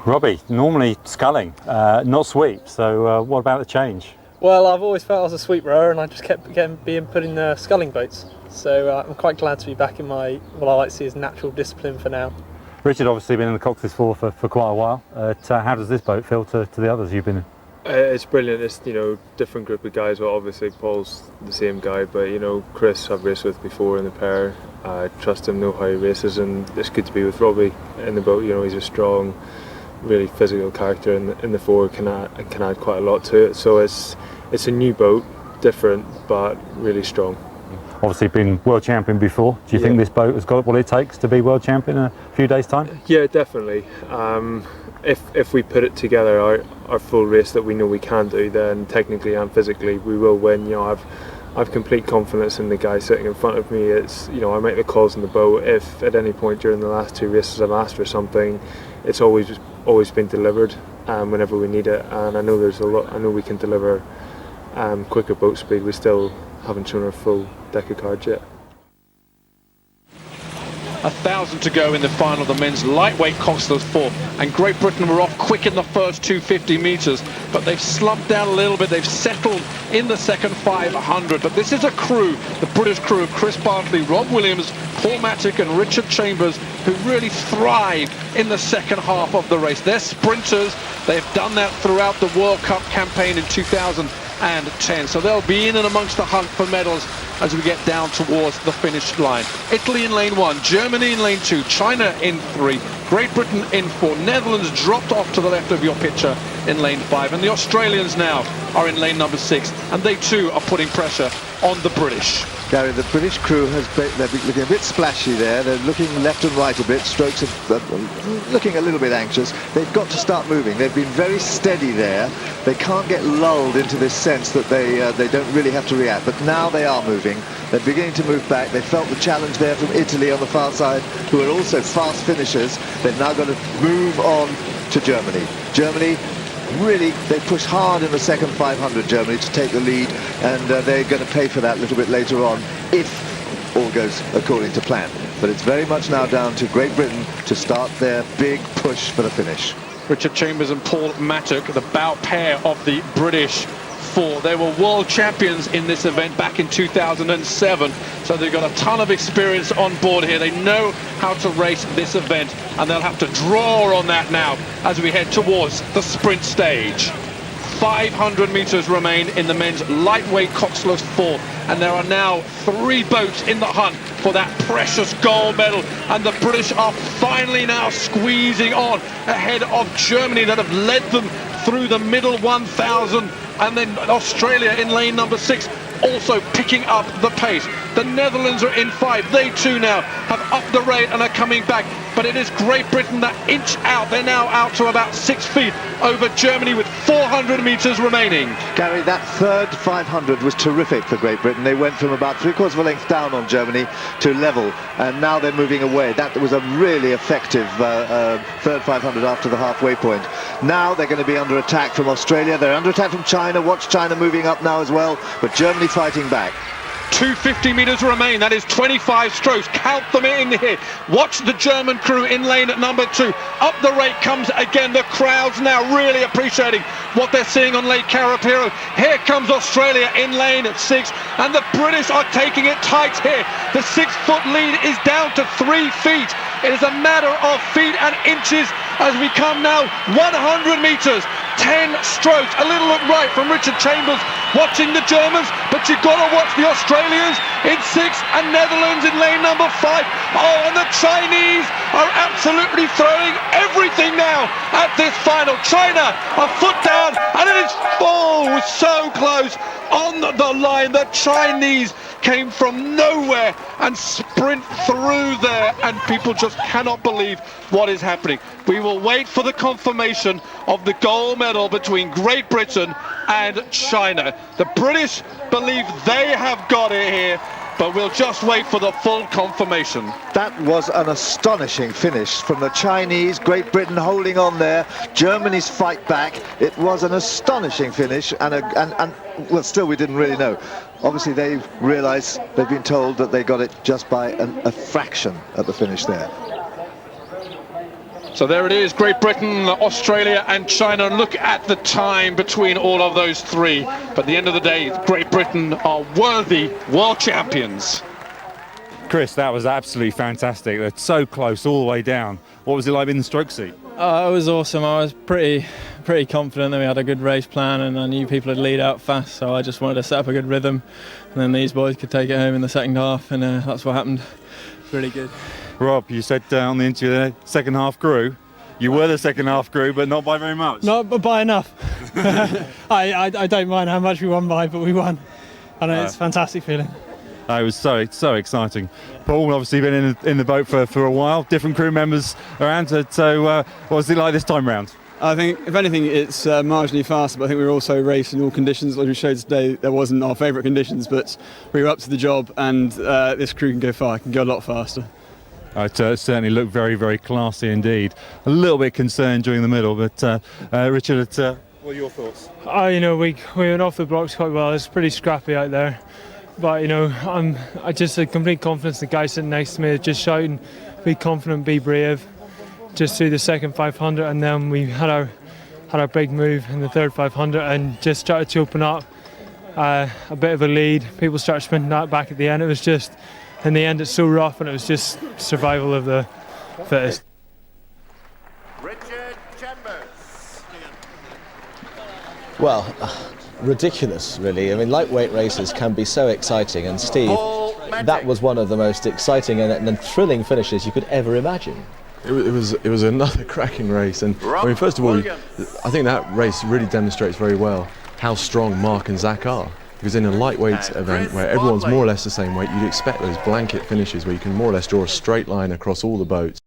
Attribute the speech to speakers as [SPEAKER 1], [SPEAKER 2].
[SPEAKER 1] Robbie, normally sculling, not sweep, so what about the change?
[SPEAKER 2] Well, I've always felt I was a sweep rower and I just kept being put in sculling boats. So I'm quite glad to be back in my, what I like to see as natural discipline for now.
[SPEAKER 1] Richard obviously been in the coxless for quite a while. How does this boat feel to the others you've been in?
[SPEAKER 3] It's brilliant. It's, different group of guys. Well, obviously Paul's the same guy, but Chris I've raced with before in the pair. I trust him, know how he races, and it's good to be with Robbie in the boat. He's a strong, really physical character in the forward, can add quite a lot to it. So it's a new boat, different but really strong.
[SPEAKER 1] Obviously been world champion before. Do you think this boat has got what it takes to be world champion in a few days' time?
[SPEAKER 3] Yeah, definitely. If we put it together, our full race that we know we can do, then technically and physically we will win. I've complete confidence in the guy sitting in front of me. It's I make the calls in the boat. If at any point during the last two races I've asked for something, it's always been delivered whenever we need it. And I know there's a lot. I know we can deliver quicker boat speed. We still haven't shown our full deck of cards yet.
[SPEAKER 4] 1,000 to go in the final of the men's lightweight coxless 4, and Great Britain were off quick in the first 250 metres, but they've slumped down a little bit. They've settled in the second 500, but this is a crew, the British crew of Chris Bartley, Rob Williams, Paul Mattick and Richard Chambers, who really thrive in the second half of the race. They're sprinters. They've done that throughout the World Cup campaign in 2010, so they'll be in and amongst the hunt for medals as we get down towards the finish line. Italy in lane 1, Germany in lane 2, China in 3, Great Britain in 4, Netherlands dropped off to the left of your picture in lane 5, and the Australians now are in lane number 6, and they too are putting pressure on the British.
[SPEAKER 5] Gary, the British crew they're looking a bit splashy there. They're looking left and right a bit. Strokes are looking a little bit anxious. They've got to start moving. They've been very steady there. They can't get lulled into this sense that they don't really have to react. But now they are moving. They're beginning to move back. They felt the challenge there from Italy on the far side, who are also fast finishers. They've now got to move on to Germany. Germany, really, they pushed hard in the second 500, Germany, to take the lead, and they're going to pay for that a little bit later on if all goes according to plan. But it's very much now down to Great Britain to start their big push for the finish.
[SPEAKER 4] Richard Chambers and Paul Mattick, the bow pair of the British 4. They were world champions in this event back in 2007, so they've got a ton of experience on board here. They know how to race this event, and they'll have to draw on that now as we head towards the sprint stage. 500 metres remain in the men's lightweight coxless 4, and there are now 3 boats in the hunt for that precious gold medal, and the British are finally now squeezing on ahead of Germany that have led them through the middle 1,000, and then Australia in lane number 6 also picking up the pace. The Netherlands are in 5. They too now have upped the rate and are coming back, but it is Great Britain that inch out. They're now out to about 6 feet over Germany with 400 metres remaining.
[SPEAKER 5] Gary, that third 500 was terrific for Great Britain. They went from about 3/4 of a length down on Germany to level, and now they're moving away. That was a really effective third 500 after the halfway point. Now they're going to be under attack from Australia. They're under attack from China. Watch China moving up now as well, but Germany fighting back.
[SPEAKER 4] 250 metres remain. That is 25 strokes. Count them in here. Watch the German crew in lane at number 2. Up the rate comes again. The crowd's now really appreciating what they're seeing on Lake Karipiro. Here comes Australia in lane at 6, and the British are taking it tight here. The 6-foot lead is down to 3 feet. It is a matter of feet and inches as we come now 100 metres. 10 strokes, a little look right from Richard Chambers watching the Germans, but you've got to watch the Australians in 6 and Netherlands in lane number 5. Oh, and the Chinese are absolutely throwing everything now at this final. China, a foot down, and it is full, so close on the line. The Chinese came from nowhere and sprint through there, and people just cannot believe what is happening. We will wait for the confirmation of the gold medal between Great Britain and China. The British believe they have got it here, but we'll just wait for the full confirmation.
[SPEAKER 5] That was an astonishing finish from the Chinese. Great Britain holding on there. Germany's fight back. It was an astonishing finish, and well, still we didn't really know. Obviously they realise, they've been told that they got it just by a fraction at the finish there.
[SPEAKER 4] So there it is, Great Britain, Australia and China. Look at the time between all of those three. But at the end of the day, Great Britain are worthy world champions.
[SPEAKER 1] Chris, that was absolutely fantastic. They're so close all the way down. What was it like in the stroke seat?
[SPEAKER 6] It was awesome. I was pretty confident that we had a good race plan, and I knew people would lead out fast, so I just wanted to set up a good rhythm, and then these boys could take it home in the second half, and that's what happened. Really good.
[SPEAKER 1] Rob, you said on the interview the second half grew. You were the second half grew, but not by very much.
[SPEAKER 2] Not by enough. I don't mind how much we won by, but we won. I know, it's a fantastic feeling.
[SPEAKER 1] It was so exciting. Paul, obviously been in the boat for a while, different crew members around, so what was it like this time round?
[SPEAKER 7] I think, if anything, it's marginally faster, but I think we were also racing in all conditions. Like we showed today, there wasn't our favourite conditions, but we were up to the job, and this crew can go far, can go a lot faster.
[SPEAKER 1] It certainly looked very, very classy indeed. A little bit concerned during the middle, but Richard, what are your thoughts?
[SPEAKER 8] We went off the blocks quite well. It's pretty scrappy out there. But I just had complete confidence. The guy sitting next to me just shouting, "Be confident, be brave." Just through the second 500, and then we had our big move in the third 500, and just started to open up a bit of a lead. People started sprinting that back at the end. It was just, in the end, it's so rough, and it was just survival of the fittest.
[SPEAKER 9] Richard Chambers.
[SPEAKER 10] Well, ridiculous, really. I mean, lightweight races can be so exciting, and Steve, that was one of the most exciting and thrilling finishes you could ever imagine.
[SPEAKER 11] It was another cracking race, and I mean, first of all, I think that race really demonstrates very well how strong Mark and Zach are. Because in a lightweight event where everyone's more or less the same weight, you'd expect those blanket finishes where you can more or less draw a straight line across all the boats.